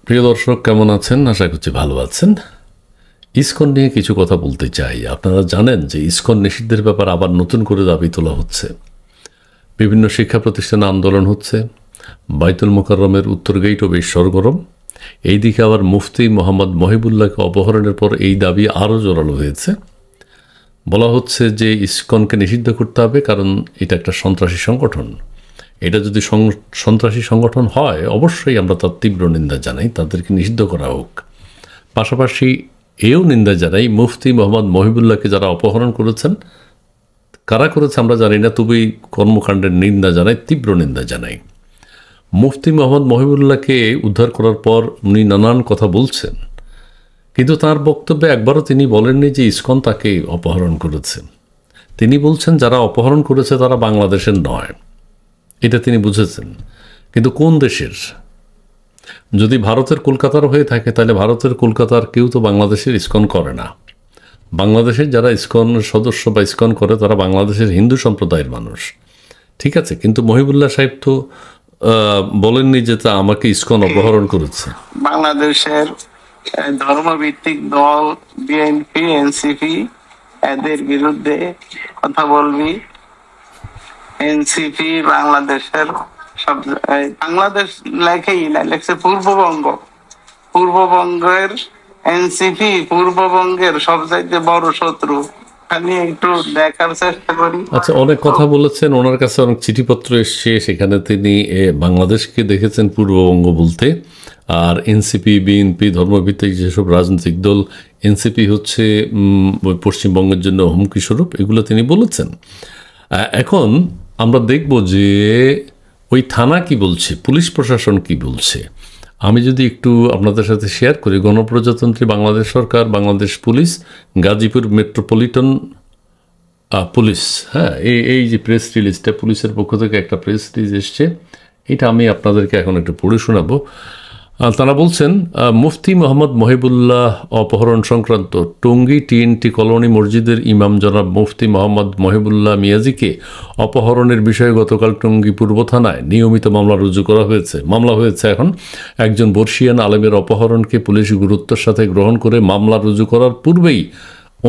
প্রিয় দর্শক, কেমন আছেন? আশা করছি ভালো আছেন। ইসকন নিয়ে কিছু কথা বলতে চাই। আপনারা জানেন যে ইসকন নিষিদ্ধের ব্যাপার আবার নতুন করে দাবি তোলা হচ্ছে। বিভিন্ন শিক্ষা প্রতিষ্ঠানে আন্দোলন হচ্ছে। বাইতুল মোকাররমের উত্তর গেটও বেশ সরগরম। এইদিকে আবার মুফতি মোহাম্মদ মহিবুল্লাহকে অপহরণের পর এই দাবি আরও জোরালো হয়েছে। বলা হচ্ছে যে ইসকনকে নিষিদ্ধ করতে হবে, কারণ এটা একটা সন্ত্রাসী সংগঠন। এটা যদি সন্ত্রাসী সংগঠন হয়, অবশ্যই আমরা তার তীব্র নিন্দা জানাই, তাদেরকে নিষিদ্ধ করা হোক। পাশাপাশি এও নিন্দা জানাই মুফতি মোহাম্মদ মহিবুল্লাহকে যারা অপহরণ করেছেন, কারা করেছে আমরা জানি না, তবে এই কর্মকাণ্ডের নিন্দা জানাই, তীব্র নিন্দা জানাই। মুফতি মোহাম্মদ মহিবুল্লাহকে উদ্ধার করার পর উনি নানান কথা বলছেন, কিন্তু তার বক্তব্যে একবারও তিনি বলেননি যে ইসকন তাকে অপহরণ করেছে। তিনি বলছেন যারা অপহরণ করেছে তারা বাংলাদেশের নয়, এটা তিনি বুঝেছেন। কিন্তু কোন দেশের? যদি ভারতের কলকাতার হয়ে থাকে, তাহলে ভারতের কলকাতার কেউ তো বাংলাদেশের ইসকন করে না। বাংলাদেশের যারা ইসকন সদস্য বা ইসকন করে তারা বাংলাদেশের হিন্দু সম্প্রদায়ের মানুষ, ঠিক আছে। কিন্তু মহিবুল্লাহ সাহেব তো বলেননি যে তা আমাকে ইসকন অপহরণ করেছে। বাংলাদেশের ধর্মভিত্তিক দল বিএনপি, এনসিপি এদের বিরুদ্ধে কথা বলবি। এনসিপি বাংলাদেশের সব, বাংলাদেশ লেখেই না, লেখছে পূর্ববঙ্গ। পূর্ববঙ্গের এনসিপি পূর্ববঙ্গের সবচাইতে বড় শত্রু। খালি একটু দেখার চেষ্টা করি। আচ্ছা, অনেক কথা বলেছেন, ওনার কাছে অনেক চিঠিপত্র এসছে, সেখানে তিনি বাংলাদেশকে দেখেছেন পূর্ববঙ্গ বলতে। আর এনসিপি, বিএনপি ধর্মভিত্তিক যেসব রাজনৈতিক দল, এনসিপি হচ্ছে পশ্চিমবঙ্গের জন্য হুমকি স্বরূপ, এগুলো তিনি বলেছেন। এখন আমরা দেখব যে ওই থানা কি বলছে, পুলিশ প্রশাসন কি বলছে। আমি যদি একটু আপনাদের সাথে শেয়ার করি, গণপ্রজাতন্ত্রী বাংলাদেশ সরকার, Bangladesh police, Gazipur metropolitan police, হ্যাঁ, এই যে প্রেস রিলিজটা, পুলিশের পক্ষ থেকে একটা প্রেস রিলিজ এসছে, এটা আমি আপনাদেরকে এখন একটু পড়ে শোনাবো। তারা বলছেন, মুফতি মোহাম্মদ মহিবুল্লাহ অপহরণ সংক্রান্ত টঙ্গী টিএনটি কলোনি মসজিদের ইমাম জনাব মুফতি মোহাম্মদ মহিবুল্লাহ মিয়াজিকে অপহরণের বিষয়ে গতকাল টঙ্গী পূর্ব থানায় নিয়মিত মামলা রুজু করা হয়েছে। মামলা হয়েছে এখন একজন বর্ষিয়ান আলেমের অপহরণকে পুলিশ গুরুত্বের সাথে গ্রহণ করে মামলা রুজু করার পূর্বেই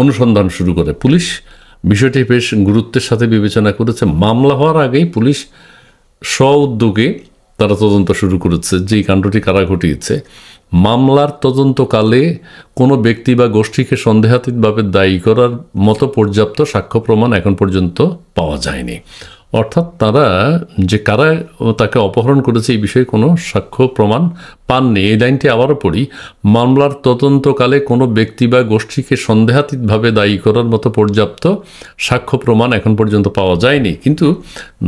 অনুসন্ধান শুরু করে পুলিশ। বিষয়টি বেশ গুরুত্বের সাথে বিবেচনা করেছে। মামলা হওয়ার আগেই পুলিশ স্ব-উদ্যোগে তারা তদন্ত শুরু করেছে যে এই কাণ্ডটি কারা ঘটিয়েছে। মামলার তদন্তকালে কোনো ব্যক্তি বা গোষ্ঠীকে সন্দেহাতীতভাবে দায়ী করার মতো পর্যাপ্ত সাক্ষ্য প্রমাণ এখন পর্যন্ত পাওয়া যায়নি। অর্থাৎ তারা যে কারা তাকে অপহরণ করেছে এই বিষয়ে কোনো সাক্ষ্য প্রমাণ পাননি। এই লাইনটি আবারও পড়ি, মামলার তদন্তকালে কোনো ব্যক্তি বা গোষ্ঠীকে সন্দেহাতীতভাবে দায়ী করার মতো পর্যাপ্ত সাক্ষ্য প্রমাণ এখন পর্যন্ত পাওয়া যায়নি। কিন্তু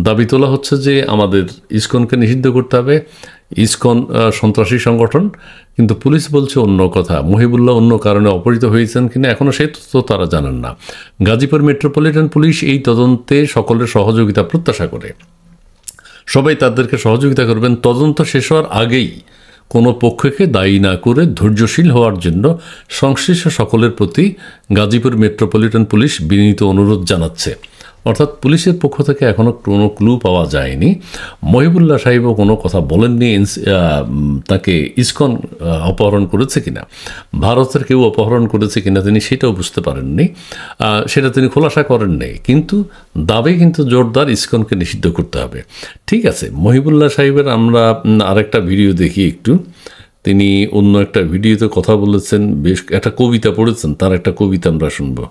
দাবি তোলা হচ্ছে যে আমাদের ইসকনকে নিষিদ্ধ করতে হবে, ইসকন সন্ত্রাসী সংগঠন। কিন্তু পুলিশ বলছে অন্য কথা। মহিবুল্লাহ অন্য কারণে অপহৃত হয়েছেন কিনা এখনও সেই তথ্য তারা জানেন না। গাজীপুর মেট্রোপলিটন পুলিশ এই তদন্তে সকলের সহযোগিতা প্রত্যাশা করে, সবাই তাদেরকে সহযোগিতা করবেন। তদন্ত শেষ হওয়ার আগেই কোনো পক্ষকে দায়ী না করে ধৈর্যশীল হওয়ার জন্য সংশ্লিষ্ট সকলের প্রতি গাজীপুর মেট্রোপলিটন পুলিশ বিনীত অনুরোধ জানাচ্ছে। অর্থাৎ পুলিশের পক্ষ থেকে এখনও কোনো ক্লু পাওয়া যায়নি। মহিবুল্লাহ সাহেবও কোনো কথা বলেননি তাকে ইসকন অপহরণ করেছে কিনা, ভারতের কেউ অপহরণ করেছে কিনা তিনি সেটাও বুঝতে পারেননি, সেটা তিনি খোলাসা করেননি। কিন্তু দাবি কিন্তু জোরদার, ইসকনকে নিষিদ্ধ করতে হবে। ঠিক আছে, মহিবুল্লাহ সাহেবের আমরা আরেকটা ভিডিও দেখি একটু। তিনি অন্য একটা ভিডিওতে কথা বলেছেন, বেশ একটা কবিতা পড়েছেন, তার একটা কবিতা আমরা শুনবো।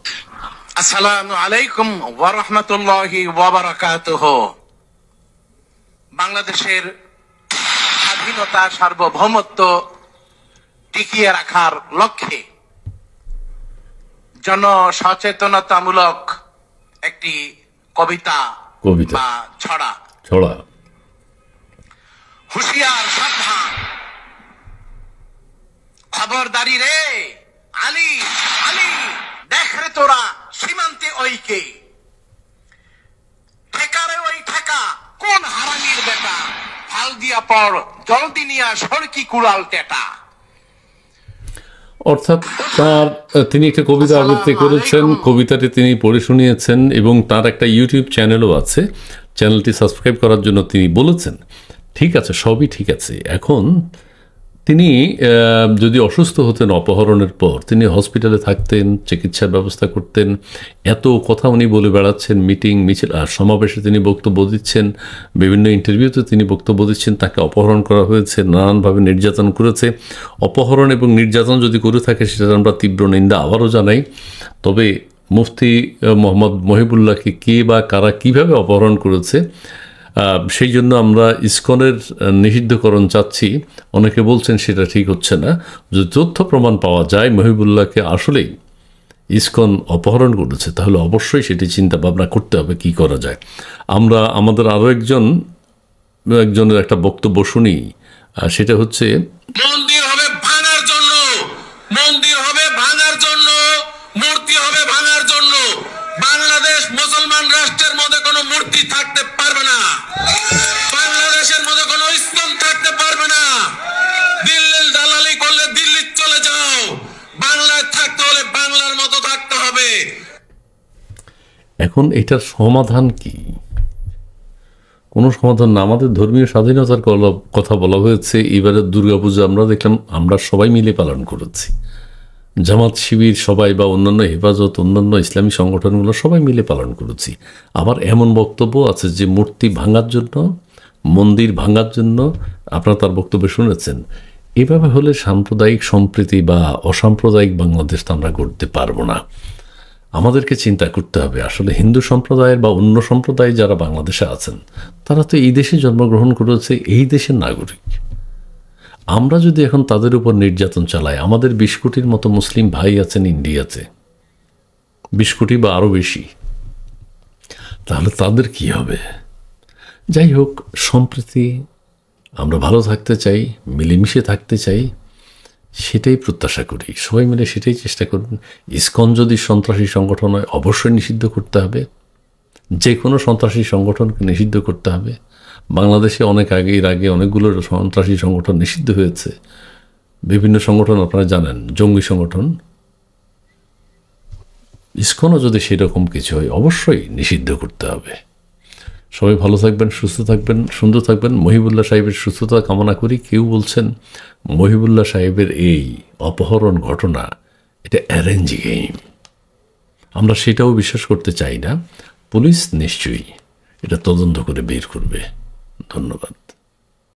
আসসালামু আলাইকুম ওয়া রাহমাতুল্লাহি ওয়া বারাকাতুহু। বাংলাদেশের স্বাধীনতা সার্বভৌমত্ব টিকিয়ে রাখার লক্ষ্যে জনসচেতনতামূলক একটি কবিতা বা ছড়া। হুঁশিয়ার, সাবধান, খবরদারি রে আলী, আলী দেখ রে তোরা সীমান্তে ওইকে, ঠেকারে ওই ঠেকা কোন হারামির বেটা, ফাল দিয়া পর জলদি নিয়া সড়কি কুড়াল টেটা। অর্থাৎ তিনি একটা কবিতা আবৃত্তি করেছেন, কবিতাটি তিনি পড়ে শুনিয়েছেন এবং তার একটা ইউটিউব চ্যানেলও আছে। চ্যানেলটি সাবস্ক্রাইব করার জন্য তিনি বলেছেন। ঠিক আছে, সবই ঠিক আছে। এখন তিনি যদি অসুস্থ হতেন অপহরণের পর, তিনি হসপিটালে থাকতেন, চিকিৎসার ব্যবস্থা করতেন। এত কথা উনি বলে বেড়াচ্ছেন, মিটিং মিছিল আর সমাবেশে তিনি বক্তব্য দিচ্ছেন, বিভিন্ন ইন্টারভিউতে তিনি বক্তব্য দিচ্ছেন, তাকে অপহরণ করা হয়েছে, নানানভাবে নির্যাতন করেছে। অপহরণ এবং নির্যাতন যদি করে থাকে সেটা আমরা তীব্র নিন্দা আবারও জানাই। তবে মুফতি মোহাম্মদ মহিবুল্লাহকে কে বা কারা কীভাবে অপহরণ করেছে, সেই জন্য আমরা ইসকনের নিষিদ্ধকরণ চাচ্ছি। অনেকে বলছেন সেটা ঠিক হচ্ছে না। যদি তথ্য প্রমাণ পাওয়া যায় মহিবুল্লাহকে আসলেই ইসকন অপহরণ করেছে, তাহলে অবশ্যই সেটি চিন্তা ভাবনা করতে হবে কি করা যায়। আমরা আমাদের আরও একজনের একটা বক্তব্য শুনি, সেটা হচ্ছে মন্দির হবে ভাঙার জন্য, মন্দির হবে ভাঙার জন্য, মূর্তি হবে ভাঙার জন্য। বাংলাদেশ মুসলমান রাষ্ট্রের মধ্যে কোনো মূর্তি থাকতে পারবে না, বাংলাদেশের মধ্যে কোনো ইসলাম থাকতে পারবে না। দিল্লির দালালি করলে দিল্লি চলে যাও, বাংলায় থাকতে হলে বাংলার মতো থাকতে হবে। এখন এটার সমাধান কি? কোনো সমাধান না। আমাদের ধর্মীয় স্বাধীনতার কথা বলা হয়েছে। এবারের দুর্গাপূজা আমরা দেখলাম আমরা সবাই মিলে পালন করেছি, জামাত শিবির সবাই বা অন্যান্য হেফাজত, অন্যান্য ইসলামী সংগঠনগুলো সবাই মিলে পালন করেছি। আবার এমন বক্তব্য আছে যে মূর্তি ভাঙার জন্য, মন্দির ভাঙার জন্য। আপনারা তার বক্তব্য শুনেছেন। এভাবে হলে সাম্প্রদায়িক সম্প্রীতি বা অসাম্প্রদায়িক বাংলাদেশ তো আমরা গড়তে পারবো না। আমাদেরকে চিন্তা করতে হবে আসলে হিন্দু সম্প্রদায়ের বা অন্য সম্প্রদায় যারা বাংলাদেশে আছেন, তারা তো এই দেশে জন্মগ্রহণ করেছে, এই দেশের নাগরিক। আমরা যদি এখন তাদের উপর নির্যাতন চালাই, আমাদের 20 কোটির মতো মুসলিম ভাই আছেন ইন্ডিয়াতে, 20 কোটি বা আরও বেশি, তাহলে তাদের কি হবে? যাই হোক, সম্প্রীতি, আমরা ভালো থাকতে চাই, মিলেমিশে থাকতে চাই, সেটাই প্রত্যাশা করি। সবাই মিলে সেটাই চেষ্টা করুন। ইসকন যদি সন্ত্রাসী সংগঠন হয় অবশ্যই নিষিদ্ধ করতে হবে, যে কোনো সন্ত্রাসী সংগঠনকে নিষিদ্ধ করতে হবে। বাংলাদেশে অনেক এর আগে অনেকগুলো সন্ত্রাসী সংগঠন নিষিদ্ধ হয়েছে। বিভিন্ন সংগঠন আপনারা জানেন, জঙ্গি সংগঠন। ইসকনও যদি সেরকম কিছু হয় অবশ্যই নিষিদ্ধ করতে হবে। সবাই ভালো থাকবেন, সুস্থ থাকবেন, সুন্দর থাকবেন। মহিবুল্লাহ সাহেবের সুস্থতা কামনা করি। কেউ বলছেন মহিবুল্লাহ সাহেবের এই অপহরণ ঘটনা এটা অ্যারেঞ্জ গেম, আমরা সেটাও বিশ্বাস করতে চাই না। পুলিশ নিশ্চয়ই এটা তদন্ত করে বের করবে। ধন্যবাদ।